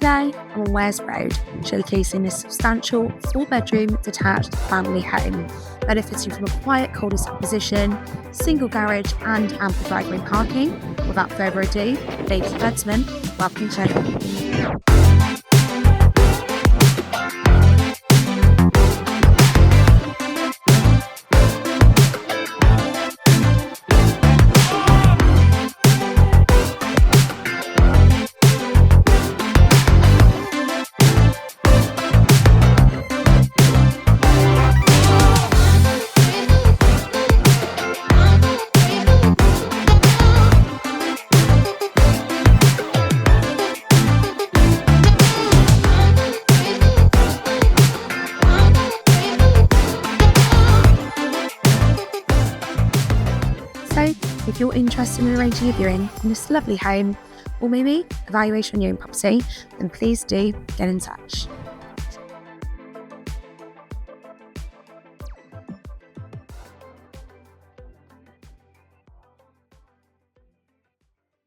Today, I'm on Wares Road, showcasing this substantial 4-bedroom detached family home, benefiting from a quiet cul-de-sac position, single garage and ample driveway parking. Without further ado, ladies and gentlemen, welcome to the So, if you're interested in arranging a viewing in this lovely home, or maybe evaluation on your own property, then please do get in touch.